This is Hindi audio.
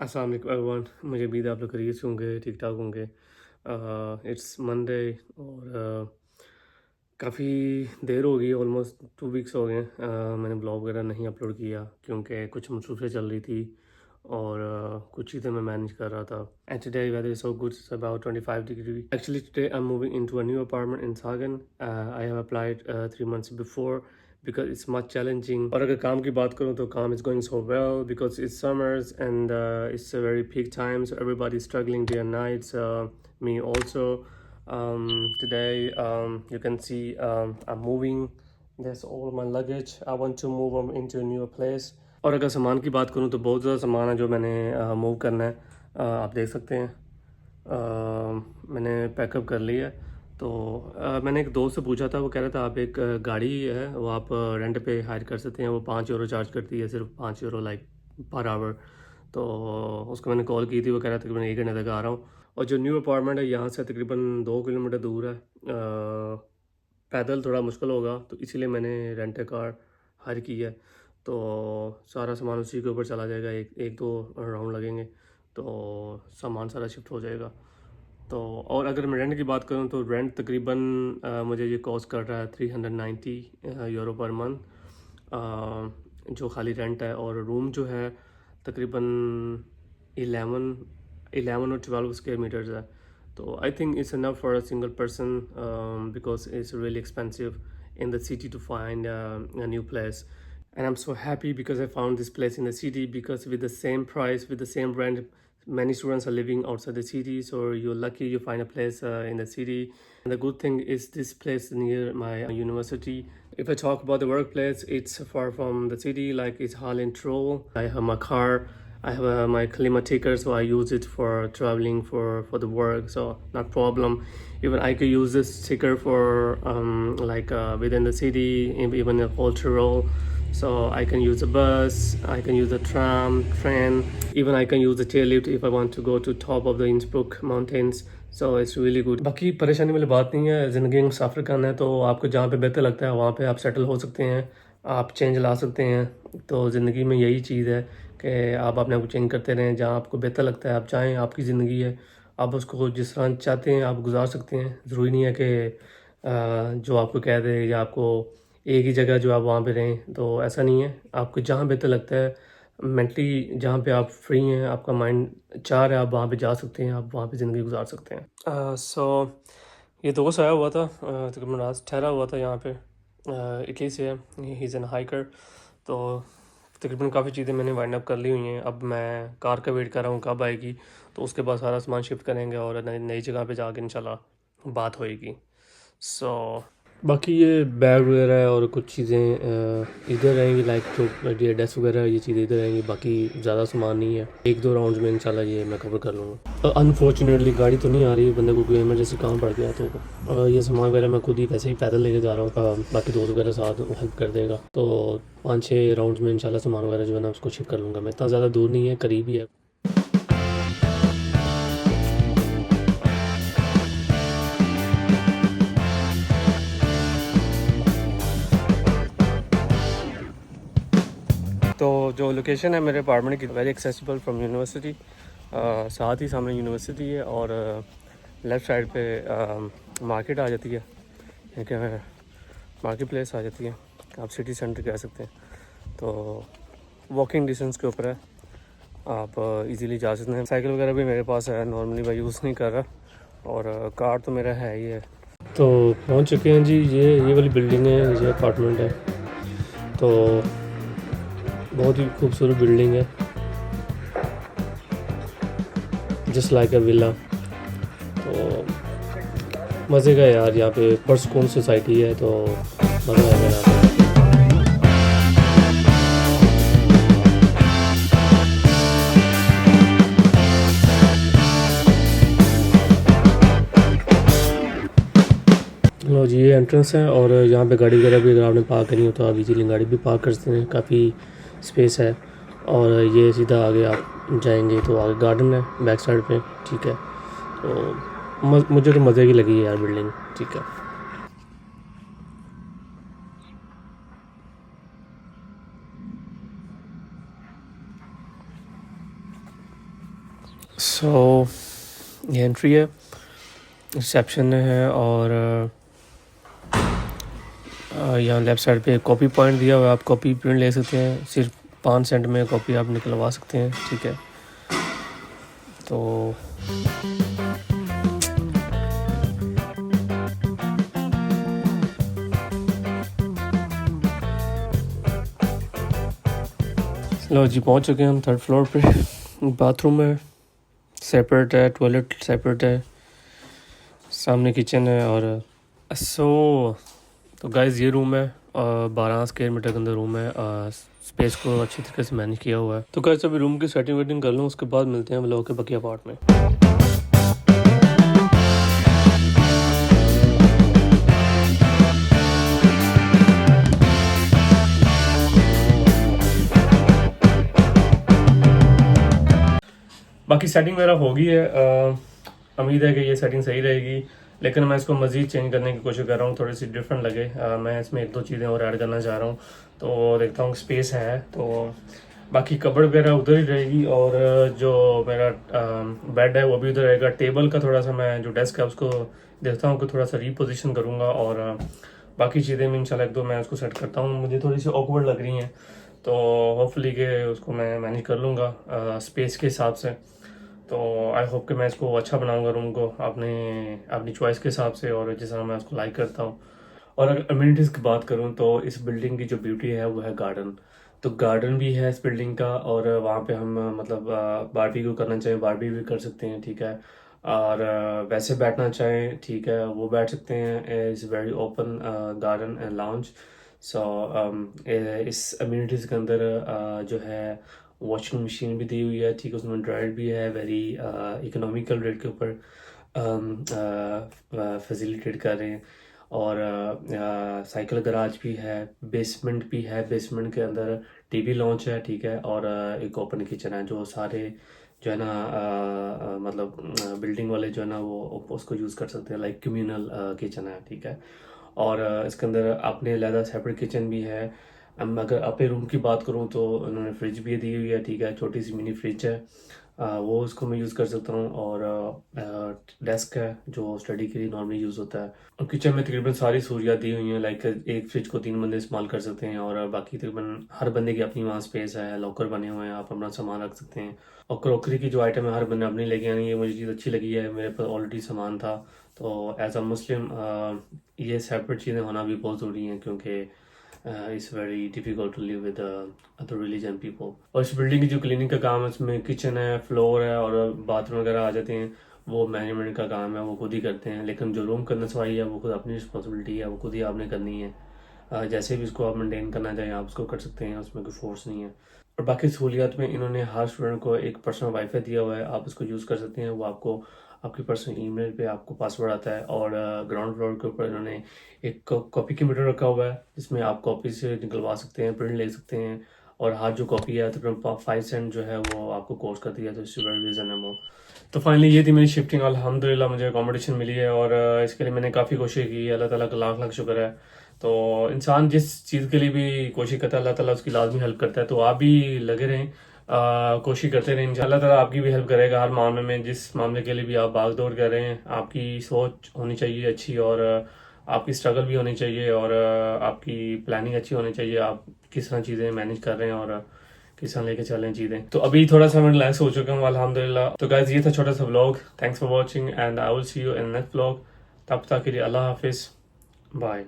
अस्सलाम वालेकुम एवरीवन। मुझे उम्मीद है आप लोग खैरियत से होंगे, ठीक-ठाक होंगे। इट्स मंडे और काफ़ी देर हो गई, ऑलमोस्ट 2 वीक्स हो गए हैं। मैंने ब्लॉग वगैरह नहीं अपलोड किया क्योंकि कुछ मसरूफ़ियत चल रही थी और कुछ चीज़ें मैं मैनेज कर रहा था। And today weather is so good, it's about 25 degree. Actually today I am moving into a new apartment in Sagan. I have applied 3 months before because it's much challenging. और अगर काम की बात करूँ तो काम is going so well because it's summers and it's a very peak time, so everybody is struggling day and night. Me also. Today you can see I'm moving. That's all my luggage. I want to move into a newer place. और अगर सामान की बात करूँ तो बहुत ज़्यादा सामान है जो मैंने मूव करना है। आप देख सकते हैं मैंने पैकअप कर लिया है। तो मैंने एक दोस्त से पूछा था, वो कह रहा था आप एक गाड़ी है वो आप रेंट पे हायर कर सकते हैं, वो 5 यूरो चार्ज करती है, सिर्फ 5 यूरो लाइक पर आवर। तो उसको मैंने कॉल की थी, वो कह रहा था कि मैं 1 घंटे तक आ रहा हूँ। और जो न्यू अपार्टमेंट है यहाँ से तकरीबन 2 किलोमीटर दूर है। पैदल थोड़ा मुश्किल होगा तो इसीलिए मैंने रेंट ए कार हायर की है। तो सारा सामान उसी के ऊपर चला जाएगा, एक दो राउंड लगेंगे तो सामान सारा शिफ्ट हो जाएगा। तो और अगर मैं रेंट की बात करूँ तो रेंट तकरीबन मुझे ये कॉस्ट कर रहा है 390 यूरो पर मंथ, जो खाली रेंट है। और रूम जो है तकरीबन 11 11 और 12 स्क्वायर मीटर्स है। तो I think it's enough for a single person because it's really expensive in the city to find a new place. And I'm so happy because I found this place in the city, because with the same price, with the same rent, many students are living outside the city, so you're lucky you find a place in the city. And the good thing is this place near my university. If I talk about the workplace, it's far from the city, like it's Holland Troll. I have my car, I have my Klima ticker, so I use it for traveling for the work, so not problem. Even I could use this sticker for like within the city, even a cultural. So I can use the bus, I can use the tram, train, even I can use the chairlift if I want to go to top of the Innsbruck mountains. So it's really good. बाकी परेशानी वाली बात नहीं है, ज़िंदगी में मुसाफिर करना है तो आपको जहाँ पे बेहतर लगता है वहाँ पे आप सेटल हो सकते हैं, आप चेंज ला सकते हैं। तो ज़िंदगी में यही चीज़ है कि आप अपने आप को चेंज करते रहें, जहाँ आपको बेहतर लगता है आप चाहें, आपकी ज़िंदगी है, आप उसको जिस तरह चाहते हैं आप गुजार सकते हैं। ज़रूरी नहीं है कि जो आपको कह दे या आपको एक ही जगह जो आप वहाँ पे रहें, तो ऐसा नहीं है। आपको जहाँ बेहतर लगता है मेंटली, जहाँ पे आप फ्री हैं, आपका माइंड चाह रहा है, आप वहाँ पे जा सकते हैं, आप वहाँ पे ज़िंदगी गुजार सकते हैं। ये दोस्त आया हुआ था, तकरीबन आज ठहरा हुआ था यहाँ पे, इटली से है, ही इज़ एन हाइकर। तो तकरीबन काफ़ी चीज़ें मैंने वाइंड अप कर ली हुई हैं। अब मैं कार का वेट कर रहा हूँ कब आएगी, तो उसके बाद सारा सामान शिफ्ट करेंगे और नई नई जगह पे जाके इंशाल्लाह बात होएगी। सो बाकी ये बैग वगैरह है और कुछ चीज़ें इधर रहेंगी, लाइक जो ये डेस्क वगैरह ये चीज़ें इधर रहेंगी, बाकी ज़्यादा सामान नहीं है। एक दो राउंड्स में इंशाल्लाह ये मैं कवर कर लूँगा। अनफॉर्चुनेटली गाड़ी तो नहीं आ रही, बंदे को कोई इमरजेंसी काम पड़ गया तो ये सामान वगैरह मैं खुद ही वैसे ही पैदल लेके जा रहा हूँ। बाकी दोस्त वगैरह साथ हेल्प कर देगा, तो 5-6 राउंड्स में इंशाल्लाह सामान वगैरह जो है ना उसको शिफ्ट कर लूँगा मैं। इतना ज़्यादा दूर नहीं है, करीब ही है। तो जो लोकेशन है मेरे अपार्टमेंट की, वेरी एक्सेसिबल फ्रॉम यूनिवर्सिटी, साथ ही सामने यूनिवर्सिटी है और लेफ़्ट साइड पे मार्केट आ जाती है, एक मार्केट प्लेस आ जाती है, आप सिटी सेंटर कह सकते हैं। तो वॉकिंग डिस्टेंस के ऊपर है, आप इजीली जा सकते हैं। साइकिल वगैरह भी मेरे पास है, नॉर्मली मैं यूज़ नहीं कर रहा, और कार तो मेरा है ही है। तो पहुंच चुके हैं जी, ये वाली बिल्डिंग है, ये अपार्टमेंट है। तो बहुत ही खूबसूरत बिल्डिंग है, जस्ट लाइक अ विला। तो मज़े का यार, यहाँ पे परसकून सोसाइटी है, तो मज़ा आएगा यहाँ पे। लो जी, ये एंट्रेंस है और यहाँ पे गाड़ी वगैरह भी अगर आपने पार्क करनी हो तो आप इजीली गाड़ी भी पार्क कर सकते हैं, काफ़ी स्पेस है। और ये सीधा आगे आप जाएंगे तो आगे गार्डन है बैक साइड पे, ठीक है। तो मुझे तो मज़े की लगी है यार बिल्डिंग, ठीक है। सो ये एंट्री है, रिसेप्शन है, और यहाँ लेफ़्ट साइड पे कॉपी पॉइंट दिया हुआ है, आप कॉपी प्रिंट ले सकते हैं, सिर्फ 5 सेंट में कॉपी आप निकलवा सकते हैं, ठीक है। तो लो जी, पहुँच चुके हैं हम 3rd फ्लोर पे। बाथरूम है, सेपरेट है, टॉयलेट सेपरेट है, सामने किचन है। और तो गाइस ये रूम है, 12 स्क्वायर मीटर के अंदर रूम है, स्पेस को अच्छी तरीके से मैनेज किया हुआ है। तो गाइस अभी रूम की सेटिंग वेटिंग कर लूँ, उसके बाद मिलते हैं व्लॉग के बाकी पार्ट में। बाकी सेटिंग मेरा हो गई है, उम्मीद है कि ये सेटिंग सही रहेगी, लेकिन मैं इसको मज़ीद चेंज करने की कोशिश कर रहा हूँ, थोड़ी सी डिफरेंट लगे। मैं इसमें 1-2 चीज़ें और ऐड करना चाह रहा हूँ, तो देखता हूँ स्पेस है तो। बाकी कबर्ड वगैरह उधर ही रहेगी, और जो मेरा बेड है वो भी उधर रहेगा। टेबल का थोड़ा सा, मैं जो डेस्क है उसको देखता हूँ कि थोड़ा सा रीपोजिशन करूँगा, और बाकी चीज़ें भी इंशाल्लाह 1-2 मैं उसको सेट करता हूँ। मुझे थोड़ी सी ऑकवर्ड लग रही हैं, तो होपफुली कि उसको मैं मैनेज कर लूँगा स्पेस के हिसाब से। तो आई होप कि मैं इसको अच्छा बनाऊंगा रूम को अपनी चॉइस के हिसाब से, और जिस तरह मैं उसको लाइक करता हूँ। और अगर अम्यूनिटीज़ की बात करूँ तो इस बिल्डिंग की जो ब्यूटी है वो है गार्डन। तो गार्डन भी है इस बिल्डिंग का, और वहाँ पे हम मतलब बारबेक्यू करना चाहें बारबेक्यू भी कर सकते हैं, ठीक है। और वैसे बैठना चाहें, ठीक है, वो बैठ सकते हैं। Is very open garden and lounge. So इस अम्यूनिटीज़ के अंदर जो है वॉशिंग मशीन भी दी हुई है, ठीक है, उसमें ड्रायर भी है, वेरी इकोनॉमिकल रेट के ऊपर फैसिलिटेट कर रहे हैं। और साइकिल गराज भी है, बेसमेंट भी है, बेसमेंट के अंदर टीवी लॉन्च है, ठीक है। और एक ओपन किचन है, जो सारे जो है ना मतलब बिल्डिंग वाले जो है ना वो उसको यूज़ कर सकते हैं, लाइक कम्यूनल किचन है, ठीक है। और इसके अंदर अपने अलग सेपरेट किचन भी है। अगर अपने रूम की बात करूँ तो उन्होंने फ्रिज भी दी हुई है, ठीक है, छोटी सी मिनी फ्रिज है, वो उसको मैं यूज़ कर सकता हूँ। और डेस्क है जो स्टडी के लिए नॉर्मली यूज़ होता है। और किचन में तकरीबन सारी सहूलियात दी हुई हैं, लाइक एक फ्रिज को 3 बंदे इस्तेमाल कर सकते हैं, और बाकी तकरीबन हर बंदे की अपनी वहाँ स्पेस है, लॉकर बने हुए हैं, आप अपना सामान रख सकते हैं। और क्रॉकरी की जो आइटम है हर बंदे अपनी लेके आनी है, मुझे चीज़ अच्छी लगी है, मेरे पास ऑलरेडी सामान था। तो एज अ मुस्लिम ये सेपरेट चीज़ें होना भी बहुत ज़रूरी हैं, क्योंकि it's very difficult to live with other religion people. और इस बिल्डिंग की जो क्लीनिंग का काम है, इसमें किचन है, फ्लोर है, और बाथरूम वगैरह आ जाते हैं, वो मैनेजमेंट का काम है, वो खुद ही करते हैं। लेकिन जो रूम करना सफाई है वो खुद अपनी रिस्पॉन्सिबिलिटी है, वो खुद ही आपने करनी है। जैसे भी उसको आप मेंटेन करना चाहें आप उसको कर सकते हैं, उसमें कोई फोर्स नहीं है। और बाकी सहूलियात में इन्होंने हर स्टूडेंट को एक पर्सनल वाईफाई दिया हुआ है, आप उसको यूज़ कर सकते हैं। वो आपको आपकी पर्सनल ईमेल पे आपको पासवर्ड आता है। और ग्राउंड फ्लोर के ऊपर इन्होंने एक कॉपी कंप्यूटर रखा हुआ है, जिसमें आप कॉपी से निकलवा सकते हैं, प्रिंट ले सकते हैं। और हर जो कॉपी है तकरीबन 5 सेंट जो है वो आपको कॉस्ट करती है, तो इससे वेरी रीज़नेबल। तो फाइनली ये थी मेरी शिफ्टिंग। अल्हम्दुलिल्लाह मुझे अकोमोडेशन मिली है, और इसके लिए मैंने काफ़ी कोशिश की है। अल्लाह ताला का लाख लाख शुक्र है। तो इंसान जिस चीज़ के लिए भी कोशिश करता है, अल्लाह ताला उसकी लाजमी हेल्प करता है। तो आप भी लगे रहें, कोशिश करते रहें, इंशाल्लाह ताला आपकी भी हेल्प करेगा हर मामले में। जिस मामले के लिए भी आप भाग दौड़ कर रहे हैं, आपकी सोच होनी चाहिए अच्छी, और आपकी स्ट्रगल भी होनी चाहिए, और आपकी प्लानिंग अच्छी होनी चाहिए। आप किस तरह चीज़ें मैनेज कर रहे हैं, और किस तरह लेके चल रहे हैं चीज़ें। तो अभी थोड़ा सा मैं रिलैक्स हो चुका हूँ अल्हम्दुलिल्लाह। तो गाइस ये था छोटा सा vlog. Thanks for watching, and I will see you in next vlog. तब तक के लिए अल्लाह हाफिज़, बाय।